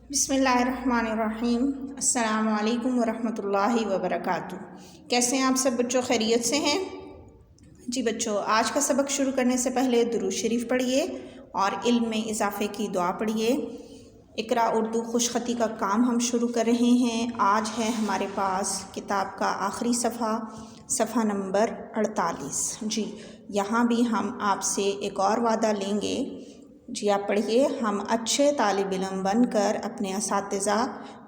बिस्मिल्लाहिर्रहमानिर्रहीम। अस्सलामु अलैकुम वरहमतुल्लाहि वबरकातुहू। कैसे हैं आप सब बच्चों? खैरियत से हैं जी बच्चों। आज का सबक शुरू करने से पहले दुरूद शरीफ पढ़िए और इल्म में इजाफ़े की दुआ पढ़िए। इकरा उर्दू खुशखती का काम हम शुरू कर रहे हैं। आज है हमारे पास किताब का आखिरी सफ़ा नंबर 48। जी यहाँ भी हम आपसे एक और वादा लेंगे। जी आप पढ़िए। हम अच्छे तालिब इल्म बनकर अपने असातिज़ा,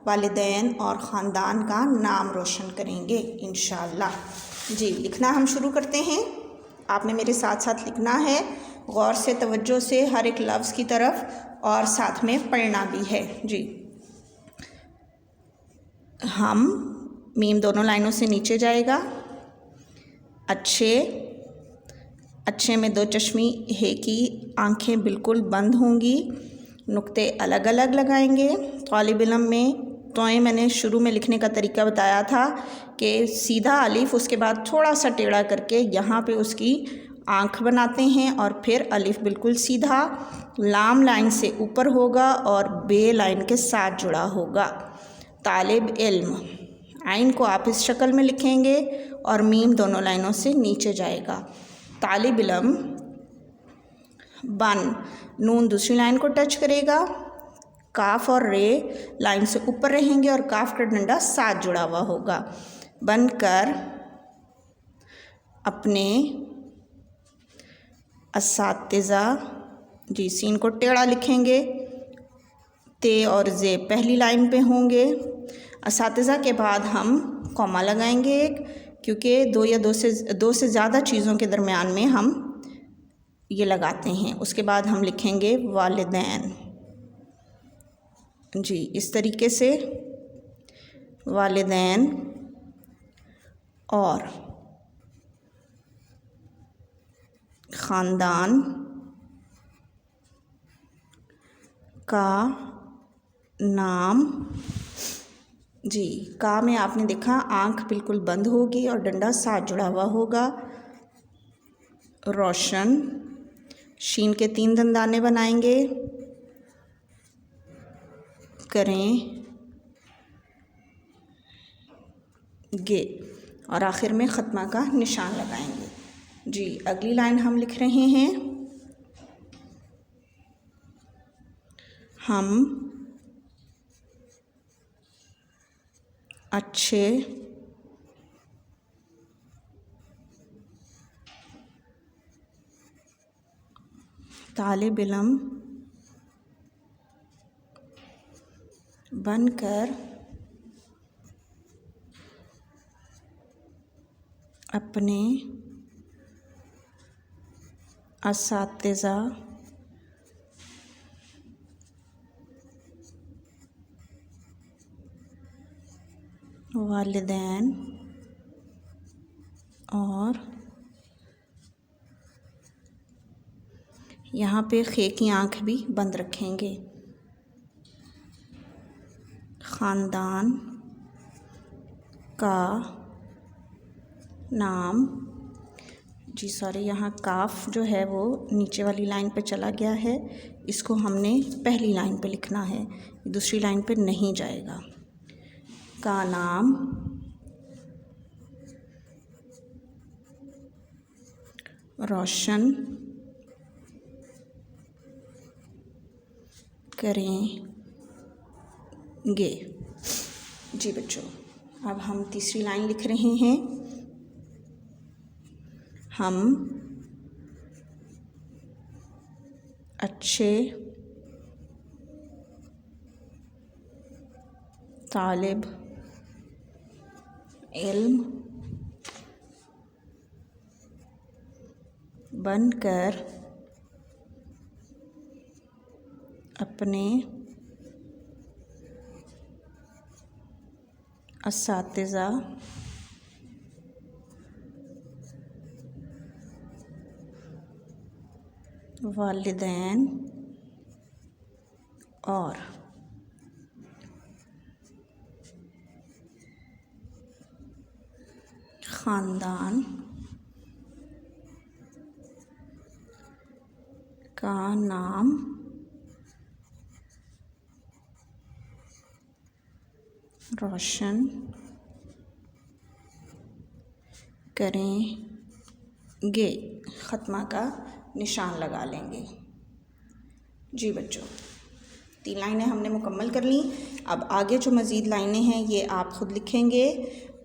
वालिदैन और ख़ानदान का नाम रोशन करेंगे इंशाअल्लाह। जी लिखना हम शुरू करते हैं। आपने मेरे साथ साथ लिखना है, गौर से तवज्जो से हर एक लफ्ज़ की तरफ, और साथ में पढ़ना भी है। जी हम मीम दोनों लाइनों से नीचे जाएगा। अच्छे में दो चश्मी है की आंखें बिल्कुल बंद होंगी। नुक्ते अलग अलग लगाएंगे। तालिब इल्म में तो मैंने शुरू में लिखने का तरीका बताया था कि सीधा अलिफ, उसके बाद थोड़ा सा टेढ़ा करके यहाँ पे उसकी आँख बनाते हैं और फिर अलिफ बिल्कुल सीधा लाम लाइन से ऊपर होगा और बे लाइन के साथ जुड़ा होगा। तालिब इल्म, आइन को आप इस शक्ल में लिखेंगे और मीम दोनों लाइनों से नीचे जाएगा। तालिब इल्म बन, नून दूसरी लाइन को टच करेगा। काफ और रे लाइन से ऊपर रहेंगे और काफ का डंडा साथ जुड़ा हुआ होगा। बनकर अपने असातिज़ा, जी सीन को टेढ़ा लिखेंगे। ते और जे पहली लाइन पे होंगे। असातिज़ा के बाद हम कॉमा लगाएंगे एक, क्योंकि दो से ज़्यादा चीज़ों के दरमियान में हम ये लगाते हैं। उसके बाद हम लिखेंगे वालिदैन। जी इस तरीके से वालिदैन और ख़ानदान का नाम। जी का में आपने देखा आँख बिल्कुल बंद होगी और डंडा साथ जुड़ा हुआ होगा। रोशन, शीन के 3 दंदाने बनाएंगे। करें गे और आखिर में ख़त्मा का निशान लगाएंगे। जी अगली लाइन हम लिख रहे हैं। हम अच्छे तालिब इल्म बनकर अपने असातिज़ा, वालिदैन और यहाँ पे खे की आँख भी बंद रखेंगे। ख़ानदान का नाम। जी सॉरी, यहाँ काफ जो है वो नीचे वाली लाइन पे चला गया है। इसको हमने पहली लाइन पे लिखना है, दूसरी लाइन पे नहीं जाएगा। का नाम रोशन करेंगे। जी बच्चों, अब हम तीसरी लाइन लिख रहे हैं। हम अच्छे तालिब इल्म बनकर अपने असातिज़ा, वालिदैन और ख़ानदान का नाम रोशन करेंगे, ख़त्मा का निशान लगा लेंगे। जी बच्चों, 3 लाइनें हमने मुकम्मल कर ली। अब आगे जो मज़ीद लाइनें हैं ये आप ख़ुद लिखेंगे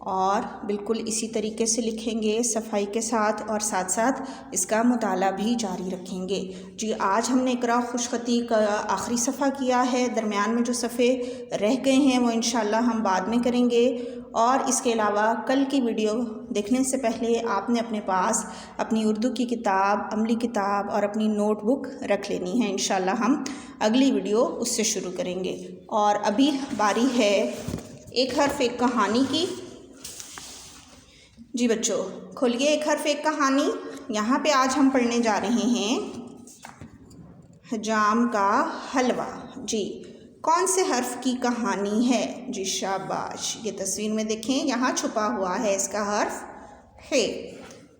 और बिल्कुल इसी तरीके से लिखेंगे सफाई के साथ, और साथ साथ इसका मुताला भी जारी रखेंगे। जी, आज हमने इकरा खुशखती का आखिरी सफ़ा किया है। दरमियान में जो सफ़े रह गए हैं वो इंशाल्लाह हम बाद में करेंगे। और इसके अलावा कल की वीडियो देखने से पहले आपने अपने पास अपनी उर्दू की किताब, अमली किताब और अपनी नोटबुक रख लेनी है। इंशाल्लाह हम अगली वीडियो उससे शुरू करेंगे। और अभी बारी है एक हर्फ एक कहानी की। जी बच्चों, खोलिए एक हर्फ एक कहानी। यहाँ पे आज हम पढ़ने जा रहे हैं हजाम का हलवा। जी, कौन से हर्फ की कहानी है? जी शाबाश, ये तस्वीर में देखें, यहाँ छुपा हुआ है इसका हर्फ है।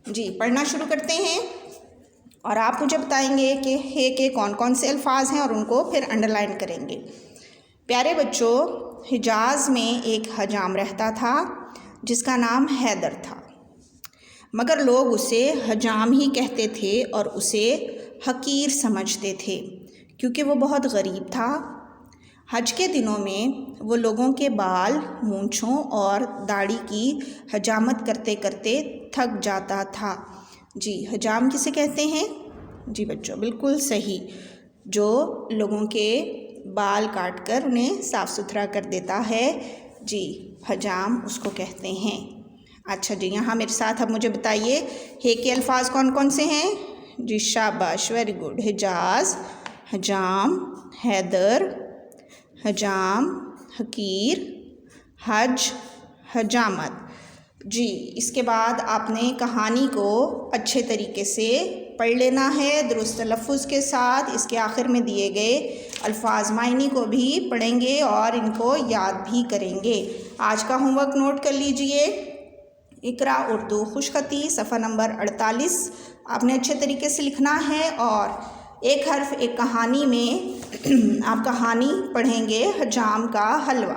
जी, पढ़ना शुरू करते हैं और आप मुझे बताएंगे कि है के कौन कौन से अल्फाज हैं और उनको फिर अंडरलाइन करेंगे। प्यारे बच्चों, हिजाज़ में एक हजाम रहता था जिसका नाम हैदर था, मगर लोग उसे हजाम ही कहते थे और उसे हकीर समझते थे क्योंकि वो बहुत गरीब था। हज के दिनों में वो लोगों के बाल, मूंछों और दाढ़ी की हजामत करते करते थक जाता था। जी, हजाम किसे कहते हैं? जी बच्चों, बिल्कुल सही, जो लोगों के बाल काट कर उन्हें साफ़ सुथरा कर देता है। जी, हजाम उसको कहते हैं। अच्छा जी, यहाँ मेरे साथ अब मुझे बताइए हे के अल्फाज कौन कौन से हैं? जी शाबाश, वेरी गुड। हिजाज, हजाम, हैदर, हजाम, हकीर, हज, हजामत। जी, इसके बाद आपने कहानी को अच्छे तरीके से पढ़ लेना है दुरुस्त तलफ़्फ़ुज़ के साथ। इसके आखिर में दिए गए अल्फाज मायनी को भी पढ़ेंगे और इनको याद भी करेंगे। आज का होमवर्क नोट कर लीजिए। इकरा उर्दू खुशखती सफ़ा नंबर 48 आपने अच्छे तरीके से लिखना है और एक हर्फ एक कहानी में आप कहानी पढ़ेंगे हजाम का हलवा।